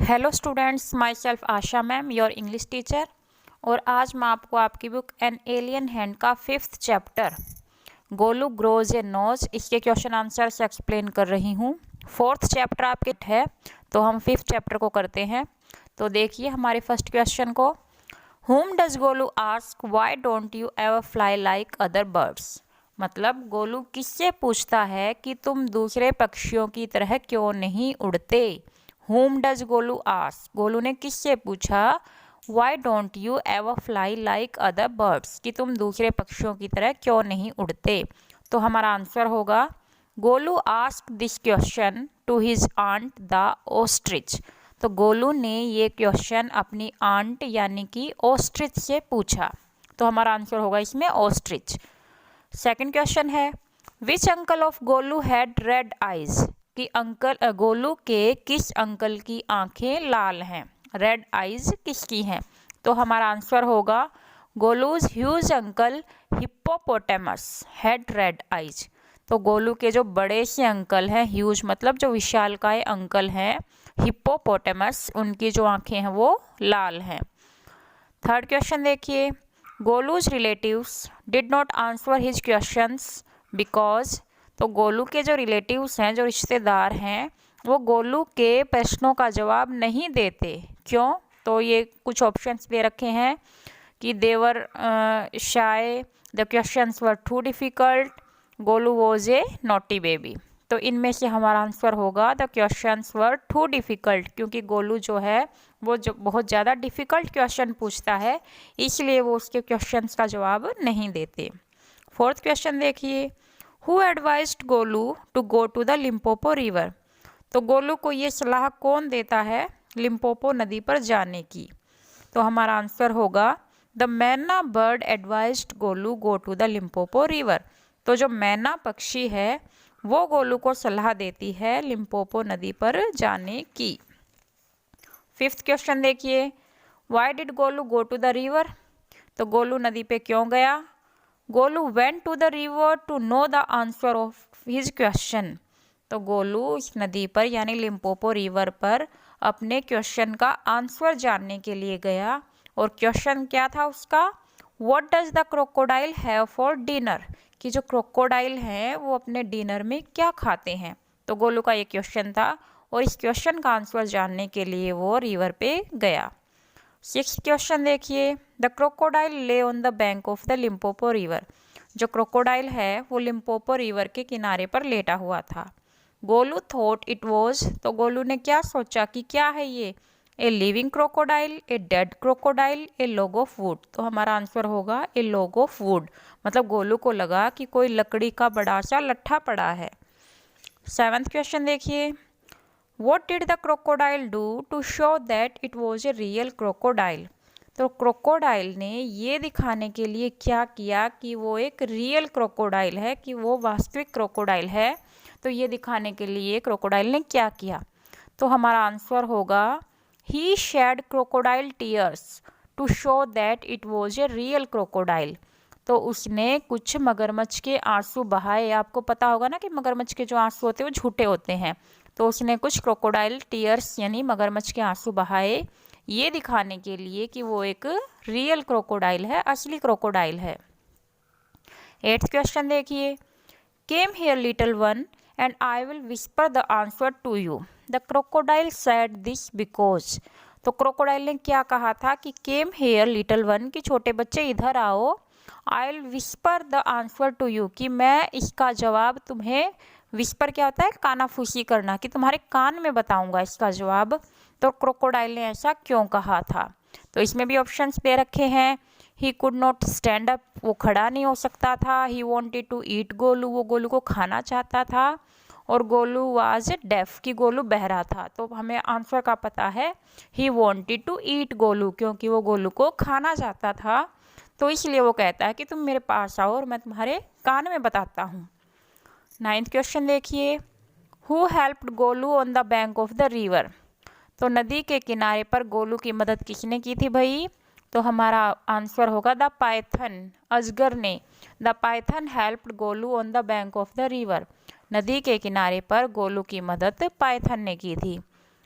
Hello students, my self Asha ma'am, your English teacher. और आज मैं आपको आपकी बुक एन एलियन हैंड का 5th chapter Golu grows a nose इसके क्वेश्चन आंसर्स एक्सप्लेन कर रही हूँ। 4th चैप्टर आपके है, तो हम 5th चैप्टर को करते हैं। तो देखिए हमारे फर्स्ट क्वेश्चन को, हुम does Golu ask why don't you ever fly like other birds. मतलब गोलू किससे पूछता है कि तुम दूसरे पक्षियों की तरह क्यों नहीं उड़ते। Whom does Golu ask, Golu ने किससे पूछा Why don't you ever fly like other birds, कि तुम दूसरे पक्षियों की तरह क्यों नहीं उड़ते। तो हमारा आंसर होगा Golu ask this question to his aunt the ostrich. तो गोलू ने ये क्वेश्चन अपनी आंट यानी कि ओस्ट्रिच से पूछा। तो हमारा आंसर होगा इसमें ओस्ट्रिच। सेकंड क्वेश्चन है, which uncle of Golu had red eyes, कि अंकल गोलू के किस अंकल की आंखें लाल हैं। रेड आइज किसकी हैं। तो हमारा आंसर होगा Golu's huge uncle hippopotamus had red eyes. तो गोलू के जो बड़े से अंकल हैं, ह्यूज मतलब जो विशालकाय अंकल हैं, हिप्पोपोटेमस, उनकी जो आंखें हैं वो लाल हैं। थर्ड क्वेश्चन देखिए, Golu's relatives did not answer his questions because. तो गोलू के जो रिलेटिव्स हैं, जो रिश्तेदार हैं, वो गोलू के प्रश्नों का जवाब नहीं देते। क्यों? तो ये कुछ ऑप्शंस दे रखे हैं कि they were shy, the questions were too difficult, Golu was a naughty baby. तो इनमें से हमारा आंसर होगा the questions were too difficult, क्योंकि गोलू जो है वो जो बहुत ज़्यादा डिफ़िकल्ट क्वेश्चन पूछता है, इसलिए वो उसके क्वेश्चंस का जवाब नहीं देते। फोर्थ क्वेश्चन देखिए, who advised Golu to go to the Limpopo river. तो गोलू को ये सलाह कौन देता है लिम्पोपो नदी पर जाने की। तो हमारा आंसर होगा the myna bird advised Golu go to the Limpopo river. तो जो मैना पक्षी है वो गोलू को सलाह देती है लिम्पोपो नदी पर जाने की। फिफ्थ क्वेश्चन देखिए, why did Golu go to the river. तो गोलू नदी पे क्यों गया। Golu went to the river to know the answer of his question. तो गोलू इस नदी पर यानी लिम्पोपो रिवर पर अपने क्वेश्चन का आंसर जानने के लिए गया। और क्वेश्चन क्या था उसका, what does the crocodile have for dinner, कि जो क्रोकोडाइल हैं वो अपने डिनर में क्या खाते हैं। तो गोलू का ये क्वेश्चन था और इस क्वेश्चन का आंसर जानने के लिए वो रिवर पे गया। सिक्स क्वेश्चन देखिए, द क्रोकोडाइल ले on the bank of the Limpopo river. जो क्रोकोडाइल है वो लिम्पोपो रिवर के किनारे पर लेटा हुआ था। गोलू थॉट इट वॉज, तो गोलू ने क्या सोचा कि क्या है ये, a living crocodile, a dead crocodile, A log of would. तो हमारा आंसर होगा ए लॉग ऑफ वुड। मतलब गोलू को लगा कि कोई लकड़ी का बड़ा सा लट्ठा पड़ा है। सेवन्थ क्वेश्चन देखिए, What did the crocodile do to show that it was a real crocodile? तो क्रोकोडाइल ने ये दिखाने के लिए क्या किया कि वो एक रियल क्रोकोडाइल है, कि वो वास्तविक क्रोकोडाइल है। तो ये दिखाने के लिए क्रोकोडाइल ने क्या किया। तो हमारा आंसर होगा he shed crocodile tears to show that it was a real crocodile. तो उसने कुछ मगरमच्छ के आंसू बहाए। आपको पता होगा ना कि मगरमच्छ के जो आंसू होते हैं वो झूठे होते हैं। तो उसने कुछ क्रोकोडाइल टीयर्स यानी मगरमच्छ के आंसू बहाए, ये दिखाने के लिए कि वो एक रियल क्रोकोडाइल है, असली क्रोकोडाइल है। एट्थ क्वेश्चन देखिए, came here little one and I will whisper the answer to you. The crocodile said this because. तो क्रोकोडाइल ने क्या कहा था कि केम हियर लिटिल वन, कि छोटे बच्चे इधर आओ, I will whisper the answer to you, कि मैं इसका जवाब तुम्हें, विस्पर क्या होता है, कानाफूसी करना, कि तुम्हारे कान में बताऊंगा इसका जवाब। तो क्रोकोडाइल ने ऐसा क्यों कहा था। तो इसमें भी ऑप्शंस दे रखे हैं। He could not stand up, वो खड़ा नहीं हो सकता था। He wanted to eat Golu, वो गोलू को खाना चाहता था। और गोलू वाज डेफ, कि गोलू बहरा था। तो हमें आंसर का पता है he wanted to eat Golu, क्योंकि वो गोलू को खाना चाहता था। तो इसलिए वो कहता है कि तुम मेरे पास आओ और मैं तुम्हारे कान में बताता हूँ। नाइन्थ क्वेश्चन देखिए, who helped Golu on the bank of the river. तो नदी के किनारे पर गोलू की मदद किसने की थी भाई। तो हमारा आंसर होगा द पाइथन, अजगर ने। The Python helped Golu on the bank of the river. नदी के किनारे पर गोलू की मदद पाइथन ने की थी।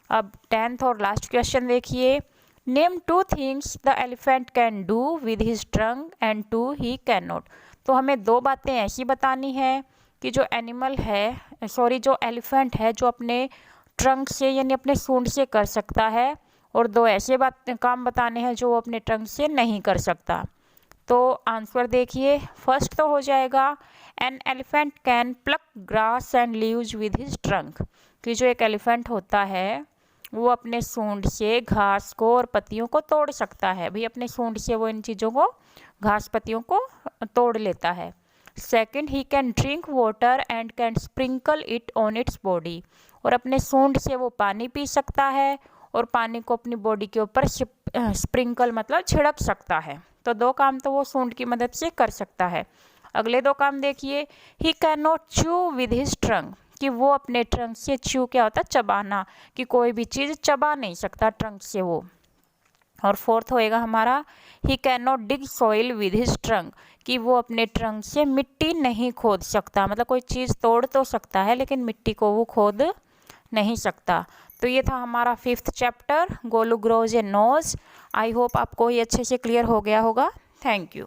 अब 10th और लास्ट क्वेश्चन देखिए, name 2 things the elephant can do with his trunk and 2 he can not. तो हमें 2 बातें ऐसी बतानी है कि जो एनिमल है जो एलिफेंट है जो अपने ट्रंक से यानी अपने सूंड से कर सकता है, और 2 ऐसे काम बताने हैं जो वो अपने ट्रंक से नहीं कर सकता। तो आंसर देखिए, फर्स्ट तो हो जाएगा an elephant can pluck grass and leaves with his trunk, कि जो एक एलिफेंट होता है वो अपने सूंड से घास को और पत्तियों को तोड़ सकता है। भाई अपने सूंड से वो इन चीज़ों को, घास पत्तियों को तोड़ लेता है। Second, he can drink water and can sprinkle it on its body, और अपने सूंड से वो पानी पी सकता है और पानी को अपनी बॉडी के ऊपर स्प्रिंकल मतलब छिड़क सकता है। तो 2 काम तो वो सूंड की मदद से कर सकता है। अगले 2 काम देखिए, he can not chew with his trunk, कि वो अपने ट्रंक से च्यू क्या होता है, चबाना, कि कोई भी चीज़ चबा नहीं सकता ट्रंक से वो। और फोर्थ होएगा हमारा, he can not dig soil with his trunk, कि वो अपने ट्रंक से मिट्टी नहीं खोद सकता, मतलब कोई चीज़ तोड़ तो सकता है लेकिन मिट्टी को वो खोद नहीं सकता। तो ये था हमारा 5th chapter Golu grows a nose. I hope आपको ये अच्छे से क्लियर हो गया होगा। Thank you.